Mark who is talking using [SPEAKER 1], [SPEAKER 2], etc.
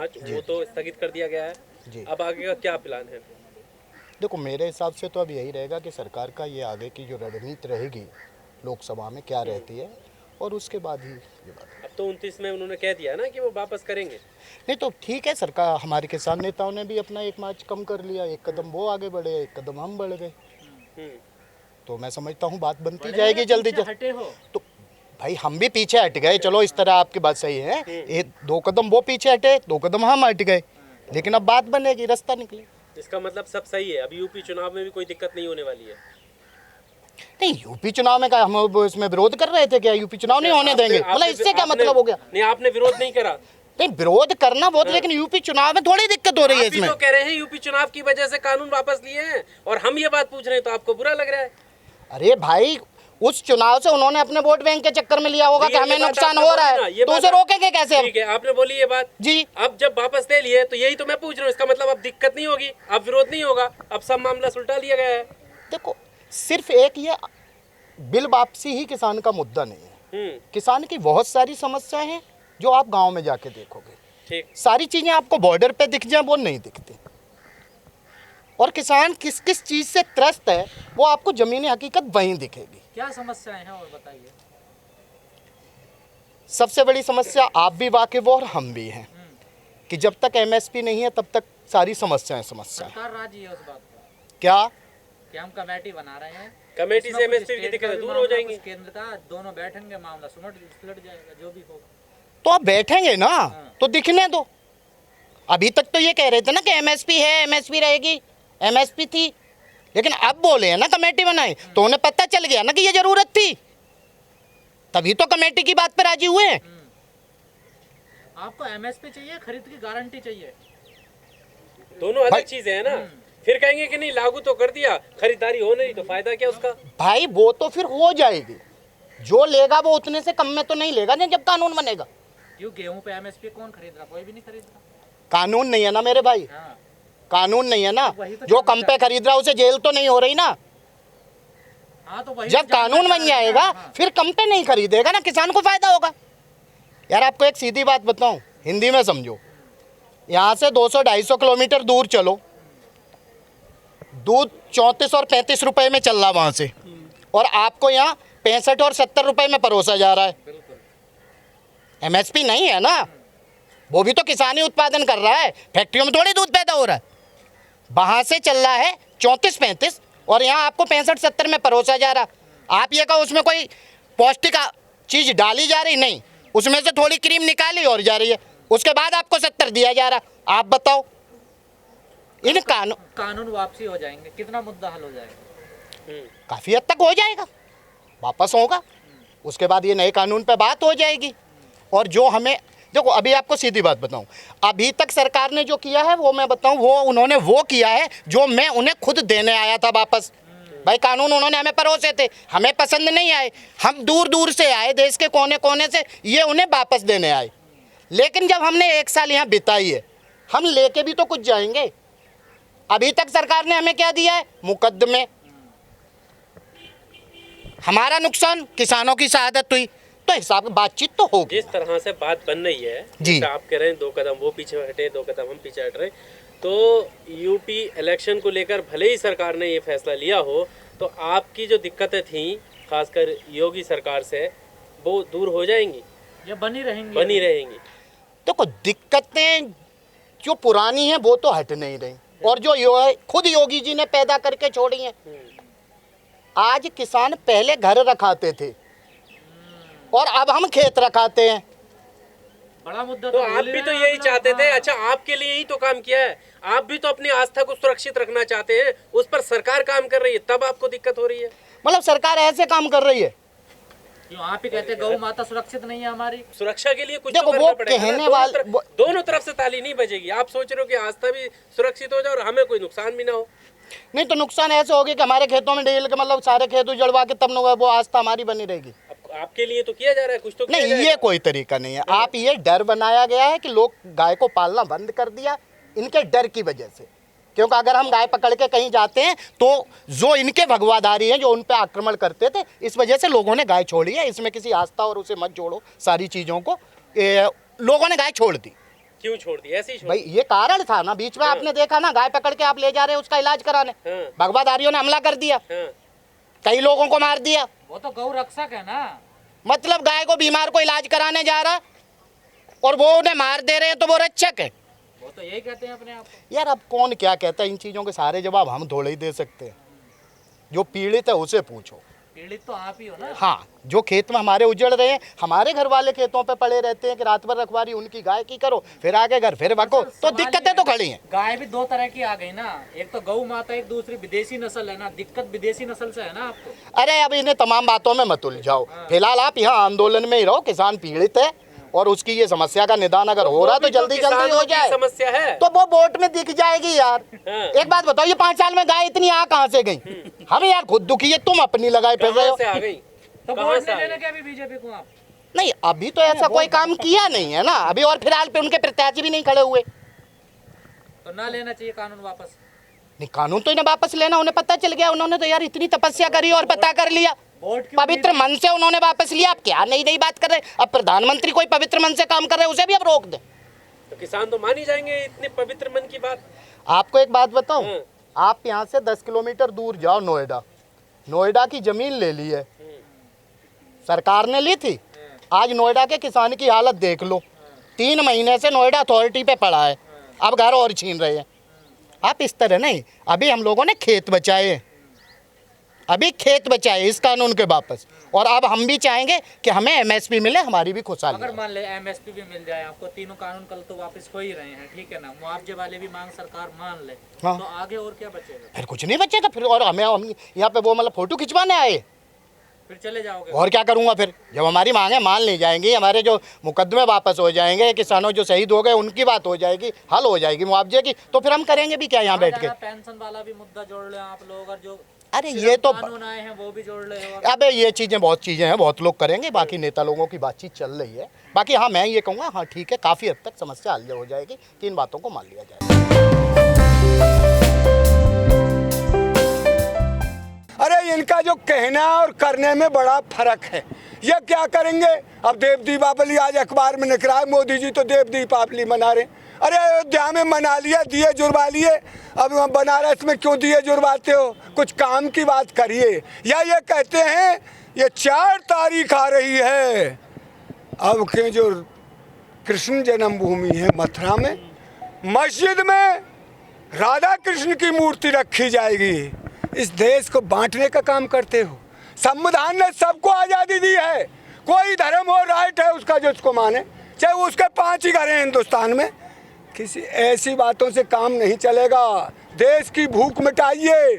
[SPEAKER 1] चुनाच वो तो स्थगित कर दिया गया है
[SPEAKER 2] जी।
[SPEAKER 1] अब आगे का क्या प्लान है?
[SPEAKER 2] देखो मेरे हिसाब से तो अब यही रहेगा कि सरकार का ये आगे की जो रणनीति रहेगी लोकसभा में क्या रहती है और उसके बाद ही ये बात।
[SPEAKER 1] अब तो 29 में उन्होंने कह दिया ना कि वो वापस करेंगे।
[SPEAKER 2] नहीं तो ठीक है, सरकार हमारे किसान नेताओं ने भी अपना एक मार्च कम कर लिया, एक कदम वो आगे बढ़े, एक कदम हम बढ़ गए,
[SPEAKER 1] हम्म।
[SPEAKER 2] तो मैं समझता हूँ बात बनती जाएगी जल्दी जल्दी।
[SPEAKER 3] हटे हो
[SPEAKER 2] तो भाई हम भी पीछे हट गए, चलो इस तरह आपकी बात सही है, ये 2 कदम वो पीछे हटे, 2 कदम हम हट गए, लेकिन अब बात बनेगी, रास्ता निकले।
[SPEAKER 1] इसका मतलब सब सही है, अभी यूपी चुनाव में भी कोई दिक्कत नहीं होने वाली है।
[SPEAKER 2] नहीं यूपी चुनाव में क्या हम इसमें विरोध कर रहे थे क्या? यूपी चुनाव नहीं होने देंगे, मतलब इससे क्या मतलब हो गया?
[SPEAKER 1] नहीं आपने विरोध नहीं करा।
[SPEAKER 2] नहीं विरोध करना बहुत, लेकिन यूपी चुनाव में थोड़ी दिक्कत हो रही है
[SPEAKER 1] आप ही
[SPEAKER 2] इसमें।
[SPEAKER 1] तो कह रहे हैं यूपी चुनाव की वजह से कानून वापस लिए हैं और हम ये बात पूछ रहे हैं तो आपको बुरा लग रहा है।
[SPEAKER 2] अरे भाई उस चुनाव से उन्होंने अपने वोट बैंक के चक्कर में लिया होगा कि हमें नुकसान हो रहा है, तो उसे रोकेंगे कैसे हम?
[SPEAKER 1] ठीक है आपने बोली ये बात
[SPEAKER 2] जी।
[SPEAKER 1] अब जब वापस ले लिए तो यही तो मैं पूछ रहा हूँ, इसका मतलब अब दिक्कत नहीं होगी, अब विरोध नहीं होगा, अब सब मामला सुलटा लिया गया है।
[SPEAKER 2] देखो सिर्फ एक ये बिल वापसी ही किसान का मुद्दा नहीं है, किसान की बहुत सारी समस्याएं हैं जो आप गांव में जाके देखोगे,
[SPEAKER 1] ठीक
[SPEAKER 2] सारी चीजें आपको बॉर्डर पे दिख जाए वो नहीं दिखती, और किसान किस किस चीज से त्रस्त है वो आपको जमीनी हकीकत वहीं दिखेगी।
[SPEAKER 3] क्या समस्याएं हैं और बताइए।
[SPEAKER 2] सबसे बड़ी समस्या आप भी वाकिफ हो और हम भी हैं कि जब तक एमएसपी नहीं है तब तक सारी समस्याएं
[SPEAKER 3] सरकार राजी है उस बात पर
[SPEAKER 2] क्या
[SPEAKER 3] कि हम कमेटी बना रहे हैं,
[SPEAKER 1] कमेटी
[SPEAKER 3] इसमें
[SPEAKER 1] से
[SPEAKER 3] कुछ
[SPEAKER 1] एमएसपी की
[SPEAKER 3] स्टेट
[SPEAKER 1] दिक्कत
[SPEAKER 3] का भी
[SPEAKER 1] दूर हो
[SPEAKER 3] मामला,
[SPEAKER 1] जाएंगी।
[SPEAKER 3] कुछ केंद्र का, दोनों बैठेंगे मामला सुलट जाएगा जो भी होगा।
[SPEAKER 2] तो आप बैठेंगे ना तो दिखने दो। अभी तक तो ये कह रहे थे ना कि एमएसपी है, एमएसपी रहेगी, एमएसपी थी, लेकिन अब बोले हैं ना कमेटी बनाई, तो उन्हें पता चल गया ना कि ये जरूरत थी, तभी तो कमेटी की बात पर राजी हुए हैं।
[SPEAKER 3] आपको एमएसपी चाहिए, खरीद की गारंटी चाहिए,
[SPEAKER 1] दोनों अलग चीजें है ना। फिर कहेंगे कि नहीं लागू तो कर दिया, खरीदारी हो नहीं तो फायदा क्या उसका?
[SPEAKER 2] भाई वो तो फिर हो जाएगी, जो लेगा वो उतने से कम में तो नहीं लेगा ना जब कानून बनेगा।
[SPEAKER 3] क्यों गेहूं पे एमएसपी कौन खरीद रहा? कोई भी नहीं खरीद रहा।
[SPEAKER 2] कानून नहीं है ना मेरे भाई,
[SPEAKER 3] हाँ।
[SPEAKER 2] कानून नहीं है ना,
[SPEAKER 3] वही तो
[SPEAKER 2] जो कम पे खरीद रहा है उसे जेल तो नहीं हो रही ना।
[SPEAKER 3] हाँ तो वही
[SPEAKER 2] जब
[SPEAKER 3] तो
[SPEAKER 2] कानून बन जाएगा
[SPEAKER 3] हाँ।
[SPEAKER 2] फिर कम पे नहीं खरीदेगा ना, किसान को फायदा होगा। यार आपको एक सीधी बात बताऊं, हिंदी में समझो, यहाँ से 200-250 किलोमीटर दूर चलो, दूध 34 और 35 रुपए में चल रहा वहाँ से, और आपको यहाँ 65 और 70 रुपए में परोसा जा रहा है। एमएसपी नहीं है ना, वो भी तो किसान ही उत्पादन कर रहा है, फैक्ट्रियों में थोड़ी दूध पैदा हो रहा है। वहाँ से चल रहा है 34-35 और यहाँ आपको 65-70 में परोसा जा रहा। आप ये कहो उसमें कोई पौष्टिक चीज़ डाली जा रही, नहीं, उसमें से थोड़ी क्रीम निकाली और जा रही है, उसके बाद आपको 70 दिया जा रहा। आप बताओ इन
[SPEAKER 3] कानून वापसी हो जाएंगे, कितना मुद्दा हल हो जाएगा?
[SPEAKER 2] काफ़ी हद तक हो जाएगा, वापस होगा, उसके बाद ये नए कानून पे बात हो जाएगी। और जो हमें देखो, अभी आपको सीधी बात बताऊं, अभी तक सरकार ने जो किया है वो मैं बताऊं, वो उन्होंने वो किया है जो मैं उन्हें खुद देने आया था वापस। भाई कानून उन्होंने हमें परोसे थे, हमें पसंद नहीं आए, हम दूर दूर से आए, देश के कोने कोने से, ये उन्हें वापस देने आए। लेकिन जब हमने 1 साल यहाँ बिताई है, हम लेके भी तो कुछ जाएंगे। अभी तक सरकार ने हमें क्या दिया है? मुकदमे, हमारा नुकसान, किसानों की शहादत हुई, तो हिसाब बातचीत तो होगी।
[SPEAKER 1] जिस तरह से बात बन रही है,
[SPEAKER 2] जी,
[SPEAKER 1] जैसे आप कह रहे हैं 2 कदम वो पीछे हटे, 2 कदम हम पीछे हट रहे, तो यूपी इलेक्शन को लेकर भले ही सरकार ने ये फैसला लिया हो, तो आपकी जो दिक्कतें थी खासकर योगी सरकार से, वो दूर हो जाएंगी
[SPEAKER 3] या बनी रहेंगी?
[SPEAKER 1] बनी रहेंगी।
[SPEAKER 2] देखो दिक्कतें जो पुरानी हैं वो तो हट नहीं रही, और जो खुद योगी जी ने पैदा करके छोड़ी हैं। आज किसान पहले घर रखाते थे और अब हम खेत रखाते हैं।
[SPEAKER 3] बड़ा मुद्दा
[SPEAKER 1] तो आप भी तो यही चाहते थे। अच्छा आपके लिए ही तो काम किया है, आप भी तो अपनी आस्था को सुरक्षित रखना चाहते हैं, उस पर सरकार काम कर रही है, तब आपको दिक्कत हो रही है।
[SPEAKER 2] मतलब सरकार ऐसे काम कर रही है।
[SPEAKER 3] क्यों आप ही कहते गौ माता सुरक्षित नहीं है हमारी?
[SPEAKER 1] सुरक्षा के लिए कुछ
[SPEAKER 2] देखो
[SPEAKER 1] तो करना
[SPEAKER 2] वो
[SPEAKER 1] पड़ेगा
[SPEAKER 2] कहने
[SPEAKER 1] ना।
[SPEAKER 2] वाले
[SPEAKER 1] दोनों तरफ से ताली नहीं बजेगी। आप सोच रहे हो कि आस्था भी सुरक्षित हो जाए और हमें कोई नुकसान भी ना हो।
[SPEAKER 2] नहीं तो नुकसान ऐसे होगी कि हमारे खेतों में डेल के मतलब सारे खेत उजड़वा के तब न वो आस्था हमारी बनी रहेगी।
[SPEAKER 1] आपके लिए तो किया जा रहा है, कुछ तो किया
[SPEAKER 2] नहीं,
[SPEAKER 1] जाएगा।
[SPEAKER 2] ये कोई तरीका नहीं है। आप ये डर बनाया गया है कि लोग गाय को पालना बंद कर दिया इनके डर की वजह से, क्योंकि अगर हम गाय पकड़ के कहीं जाते हैं तो जो इनके भगवादारी हैं जो उन पे आक्रमण करते थे, इस वजह से लोगों ने गाय छोड़ी है। इसमें किसी आस्था और उसे मत जोड़ो, सारी चीज़ों को लोगों ने गाय छोड़ दी,
[SPEAKER 1] क्यों छोड़ दिया, ऐसे ही छोड़
[SPEAKER 2] भाई ये कारण था ना, बीच में आपने देखा ना, गाय पकड़ के आप ले जा रहे हैं उसका इलाज कराने,
[SPEAKER 1] हाँ।
[SPEAKER 2] भगवादारियों ने हमला कर दिया,
[SPEAKER 1] हाँ।
[SPEAKER 2] कई लोगों को मार दिया।
[SPEAKER 3] वो तो गौ रक्षक है ना।
[SPEAKER 2] मतलब गाय को, बीमार को इलाज कराने जा रहा और वो उन्हें मार दे रहे हैं तो वो रक्षक है।
[SPEAKER 3] वो तो यही कहते हैं अपने आप को।
[SPEAKER 2] यार अब कौन क्या कहता है, इन चीज़ों के सारे जवाब हम थोड़े ही दे सकते हैं। जो पीड़ित है उसे पूछो।
[SPEAKER 3] पीड़ित तो आप ही हो ना।
[SPEAKER 2] हाँ, जो खेत में हमारे उजड़ रहे हैं, हमारे घर वाले खेतों पे पड़े रहते हैं कि रात भर रखवारी उनकी गाय की करो, फिर आगे घर फिर बको, तो दिक्कतें तो खड़ी हैं।
[SPEAKER 3] गाय भी दो तरह की आ गई ना, एक तो गौ माता, एक दूसरी विदेशी नस्ल है ना। दिक्कत विदेशी नस्ल से है ना आपको।
[SPEAKER 2] अरे अब इन्हें तमाम बातों में मत उलझाओ, फिलहाल आप यहाँ आंदोलन में ही रहो। किसान पीड़ित है और उसकी ये समस्या का निदान अगर हो रहा तो जल्दी जल्दी हो जाए,
[SPEAKER 1] समस्या है
[SPEAKER 2] तो वो वोट में दिख जाएगी यार।
[SPEAKER 1] हाँ।
[SPEAKER 2] एक बात बताओ, ये 5 साल में गाय इतनी आ कहाँ से गई? हम यार खुद दुखी है, तुम अपनी लगाए फिर रहे
[SPEAKER 1] कहाँ
[SPEAKER 2] हो।
[SPEAKER 1] से आ गई?
[SPEAKER 3] तो
[SPEAKER 1] कहाँ
[SPEAKER 3] वोट
[SPEAKER 1] से आ
[SPEAKER 3] नहीं
[SPEAKER 1] गई?
[SPEAKER 3] देने के अभी बीजेपी को आप।
[SPEAKER 2] नहीं, अभी तो ऐसा कोई काम किया नहीं है ना अभी, और फिलहाल पे उनके प्रत्याशी भी नहीं खड़े हुए।
[SPEAKER 3] तो ना लेना चाहिए कानून वापस।
[SPEAKER 2] नहीं, कानून तो इन्हें वापस लेना, उन्हें पता चल गया, उन्होंने तो यार इतनी तपस्या करी और पता कर लिया,
[SPEAKER 3] वोट की
[SPEAKER 2] पवित्र मन से उन्होंने वापस लिया। अब क्या नई नई बात कर रहे? अब प्रधानमंत्री कोई पवित्र मन से काम कर रहे हैं, उसे भी अब रोक दे।
[SPEAKER 1] तो किसान तो मान ही जाएंगे इतने पवित्र मन की बात।
[SPEAKER 2] आपको एक बात बताऊं,
[SPEAKER 1] हाँ।
[SPEAKER 2] आप यहाँ से 10 किलोमीटर दूर जाओ, नोएडा, नोएडा की जमीन ले ली है, सरकार ने ली थी। आज नोएडा के किसान की हालत देख लो, 3 महीने से नोएडा अथॉरिटी पे पड़ा है, अब घर और छीन रहे हैं। आप इस तरह नहीं, अभी हम लोगों ने खेत बचाए, अभी खेत बचाए इस कानून के वापस, और अब हम भी चाहेंगे कि हमें एमएसपी मिले, हमारी भी खुशहाली
[SPEAKER 3] अगर
[SPEAKER 2] हो।
[SPEAKER 3] मान ले एमएसपी भी मिल जाए आपको, तीनों कानून कल तो वापस हो ही रहे हैं, ठीक है ना। मुआवजे वाले भी मांग सरकार मान ले,
[SPEAKER 2] हाँ।
[SPEAKER 3] तो आगे और क्या बचेगा?
[SPEAKER 2] फिर कुछ नहीं बचेगा फिर, और हम यहाँ पे वो मतलब फोटो खिंचवाने आए,
[SPEAKER 3] फिर चले जाओगे।
[SPEAKER 2] और क्या करूँगा फिर? जब हमारी मांगे मान ली जाएंगी, हमारे जो मुकदमे वापस हो जाएंगे, किसानों जो शहीद हो गए उनकी बात हो जाएगी, हल हो जाएगी मुआवजे की, तो फिर हम करेंगे भी क्या यहाँ बैठ के?
[SPEAKER 3] पेंशन वाला भी मुद्दा जोड़ ले आप लोग, और जो
[SPEAKER 2] अरे ये तो
[SPEAKER 3] कानून आए हैं वो भी जोड़ ले। और
[SPEAKER 2] अबे ये चीज़ें बहुत चीज़ें हैं, बहुत लोग करेंगे, बाकी नेता लोगों की बातचीत चल रही है। बाकी हाँ, मैं ये कहूँगा, हाँ ठीक है, काफ़ी हद तक समस्या हल हो जाएगी, 3 बातों को मान लिया जाए।
[SPEAKER 4] अरे इनका जो कहना और करने में बड़ा फर्क है। ये क्या करेंगे? अब देव दीपावली आज अखबार में निकला है, मोदी जी तो देव दीपावली मना रहे। अरे अयोध्या में मना लिया, दिए जुड़वा लिए, अब बनारस में क्यों दिए जुड़वाते हो? कुछ काम की बात करिए। या ये कहते हैं ये 4 तारीख आ रही है, अब के जो कृष्ण जन्मभूमि है मथुरा में, मस्जिद में राधा कृष्ण की मूर्ति रखी जाएगी। इस देश को बांटने का काम करते हो। संविधान ने सबको आज़ादी दी है, कोई धर्म हो, राइट है उसका जो उसको माने, चाहे उसके 5 ही घर हैं हिंदुस्तान में। किसी ऐसी बातों से काम नहीं चलेगा। देश की भूख मिटाइए।